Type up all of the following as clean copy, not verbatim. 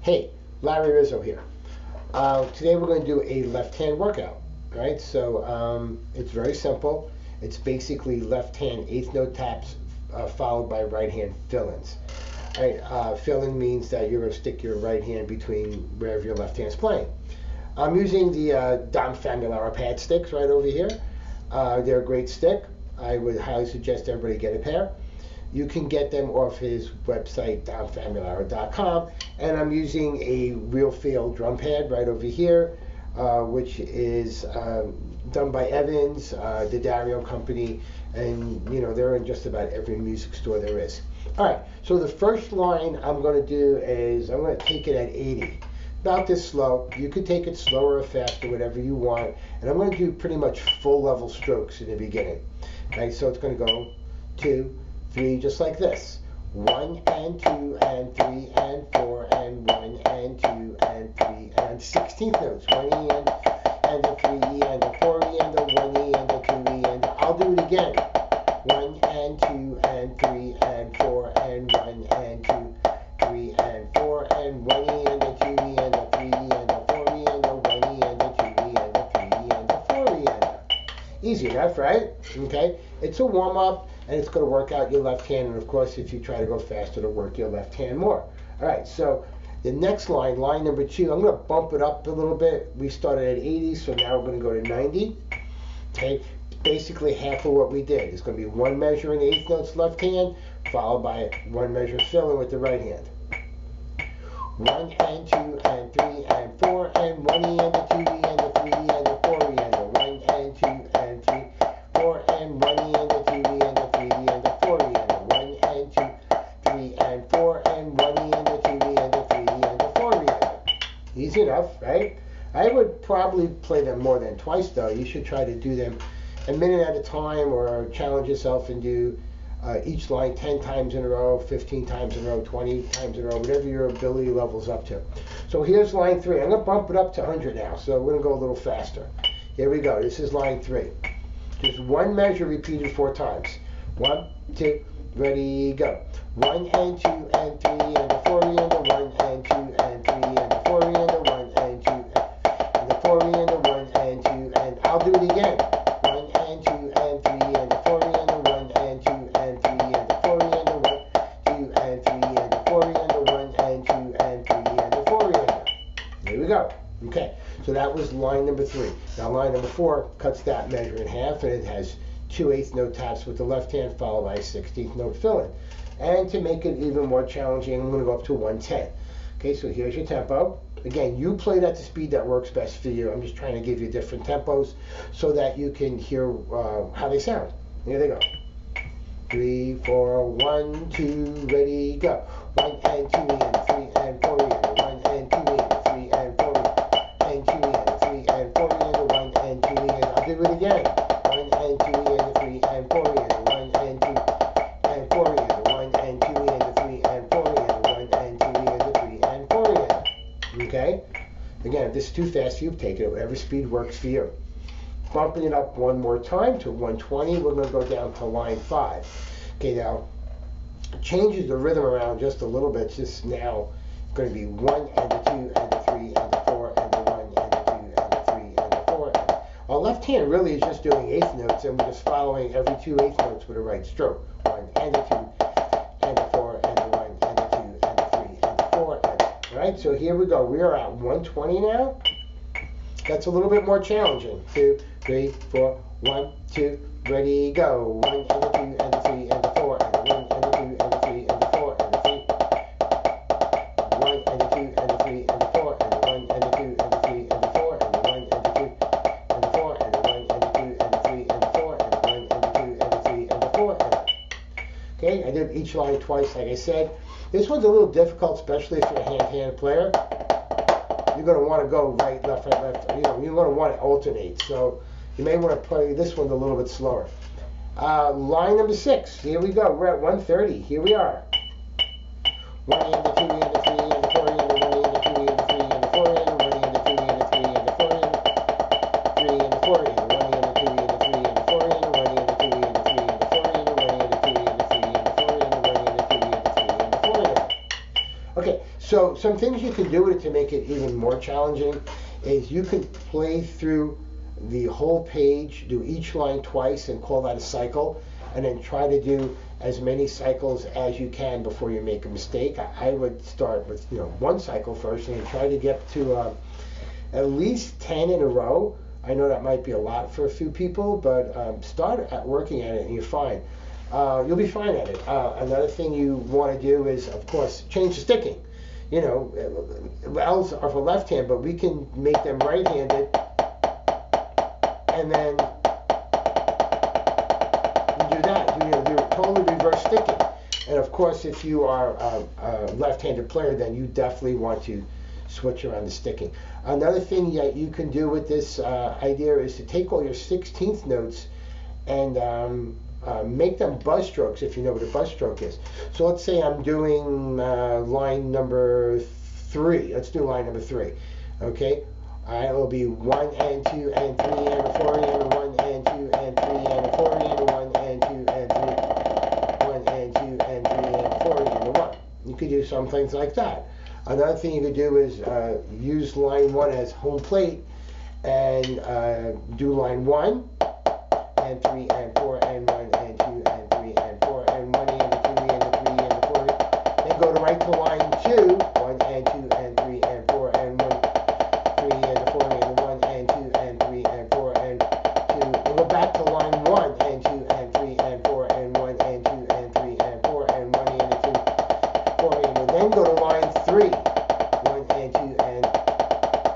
Hey, Larry Rizzo here. Today we're going to do a left hand workout. All right, so it's very simple. It's basically left hand eighth note taps followed by right hand fill-ins. All right, fill-in means that you're going to stick your right hand between wherever your left hand's playing. I'm using the Dom Famularo pad sticks right over here. They're a great stick. I would highly suggest everybody get a pair. You can get them off his website, domfamularo.com. And I'm using a real feel drum pad right over here, which is done by Evans, the Dario company, and they're in just about every music store there is. All right, so the first line I'm going to do is I'm going to take it at 80. About this slow. You could take it slower or faster, whatever you want. And I'm going to do pretty much full level strokes in the beginning. Okay, so it's going to go 2, 3, just like this. 1 and 2 and 3 and 4 and 1 and 2 and 3 and 16th notes. 1 E and a 3 E and a 4 E and a 1 E and a 2 E and I'll do it again. 1 and 2 and 3 and 4 and 1 and 2, 3 and 4 and 1 E and a 2 E and a 3 E and a 4 E and a 1 E and a 2 E and a 3 E and a 4 E and a. Easy enough, right? Okay, it's a warm up. And it's going to work out your left hand, and of course if you try to go faster, it'll work your left hand more. Alright, so the next line, line number 2, I'm going to bump it up a little bit. We started at 80, so now we're going to go to 90. Okay, basically half of what we did. It's going to be one measure in the eighth notes left hand, followed by one measure fill-in with the right hand. 1 and 2 and 3 and 4 and 1 E and a 2 E and a 3 E and a 4 E and a 1 and 2 and 3, 4 and 1 E and a 2 E and a 3 E and a 4 E and a 1 and 2, 3 and 4 and 1 E and a 2 E and a 3 E and a 4 E and a. Easy enough, right? I would probably play them more than twice though. You should try to do them a minute at a time or challenge yourself and do each line 10 times in a row, 15 times in a row, 20 times in a row, whatever your ability level's up to. So here's line 3. I'm going to bump it up to 100 now, so we're going to go a little faster. Here we go. This is line 3. Just one measure repeated 4 times. 1, 2, ready, go. 1 and 2 and 3 and a 4 and a 1 and 2 and 3 and a 4 and a 1 and 2 and a 4 and a 1 and 2 and I'll do it again. 1 and 2 and 3 and a 4 and a 1 and 2 and 3 and a 4 and a 1, 2 and 3 and a 4 and a 1 and 2 and 3 and a 4 and a. There we go. Okay, so that was line number 3. Now line number 4 cuts that measure in half, and it has 2 eighth note taps with the left hand followed by a 16th note fill-in. And to make it even more challenging, I'm going to go up to 110. Okay, so here's your tempo. Again, you play it at the speed that works best for you. I'm just trying to give you different tempos so that you can hear how they sound. Here they go. 3, 4, 1, 2, ready, go. 1 and 2 and 3 and 4 and 1 and 2 and 3 and 4 and 2 and 3 and 4 and 1 and 2 and I'll do it again. 1 and 2 and 3 and 4 and 1 and 2 and 4 and 1 and 2 and 3 and 4 and 1 and 2 and 3 and 4 and. Okay? Again, if this is too fast for you, take it at whatever speed works for you. Bumping it up one more time to 120, we're going to go down to line 5. Okay, now, changes the rhythm around just a little bit. Just now, it's going to be 1 and a 2 and a 3 and a 4 and a 1 and a 2 and a 3 and a 4. And our left hand really is just doing eighth notes, and we're just following every 2 eighth notes with a right stroke. 1 and a 2 and a 4 and a 1 and a 2 and a 3 and a 4. And, all right, so here we go. We are at 120 now. That's a little bit more challenging. 2, 3, 4, 1, 2, ready, go. 1 and a 2 and a 3 and a 4 and a 1 and a 2 and a 3 and a 4 and a 3. 1 and a 2 and a 3 and a 4 and a 1 and a 2 and a 3 and a 4 and a 1 and a 2 and a 4 and a 1 and a 2 and a 3 and a 4 and a 1 and a 2 and a 3 and a 4 and a. Okay, I did each line twice, like I said. This one's a little difficult, especially if you're a hand-hand player. You're going to want to go right, left, you're going to want to alternate. So you may want to play this one a little bit slower. Line number 6. Here we go. We're at 130. Here we are. 1 and a 2 and a 3 and a 4 and a 1 and a 2 and a 3 and a 4 and a 1 and a 2 and a 3 and a 4 and a 3 and a 4 and a 1 and a 2 and a 3 and a 4 and a 1 and a 2 and a 3 and a 4 and a 1 and a 2 and a 3 and a 4 and a 1 and a 2 and a 3 and a 4 and a. Okay, So some things you can do with it to make it even more challenging is you can play through the whole page, do each line twice and call that a cycle, and then try to do as many cycles as you can before you make a mistake. I would start with one cycle first and try to get to at least 10 in a row. I know that might be a lot for a few people, but start working at it and you're fine. You'll be fine at it. Another thing you want to do is, of course, change the sticking. L's are for left hand, but we can make them right-handed, and then you do that. Do totally reverse sticking. And of course, if you are a left-handed player, then you definitely want to switch around the sticking. Another thing that you can do with this idea is to take all your 16th notes and make them buzz strokes, if you know what a buzz stroke is. So let's say I'm doing line number 3. Let's do line number 3. Okay? It will be 1 and 2 and 3 and 4 and 1 and 2 and 3 and 4 and 1 and 2 and 3, 1 and 2 and 3 and 4 and 1. You could do some things like that. Another thing you could do is use line 1 as home plate and do line 1 and 3 and 4 and 1 and 2 and 3 and 4 and 1 and 2 and 3 and 4. Then go to right to line 2, 1 and 2 and 3 and 4 and 1, 3 and 4 and 1 and 2 and 3 and 4 and 2. Then go back to line 1 and 2 and 3 and 4 and 1 and 2 and 3 and 4 and 1 and 2, 4 and then go to line 3, 1 and 2 and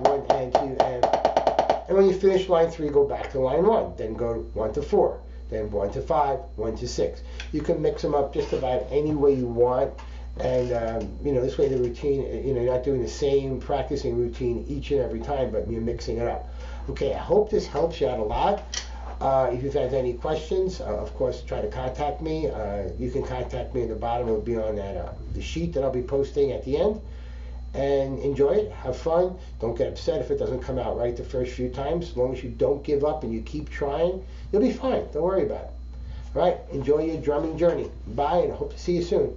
1 and 2 and when you finish line 3, go back to line 1. Then go 1 to 4. Then 1 to 5, 1 to 6. You can mix them up just about any way you want. And, this way the routine, you're not doing the same practicing routine each and every time, but you're mixing it up. Okay, I hope this helps you out a lot. If you've had any questions, of course, try to contact me. You can contact me at the bottom. It will be on that the sheet that I'll be posting at the end. And enjoy it, have fun. Don't get upset if it doesn't come out right the first few times. As long as you don't give up and you keep trying, you'll be fine. Don't worry about it. All right, enjoy your drumming journey. Bye, and I hope to see you soon.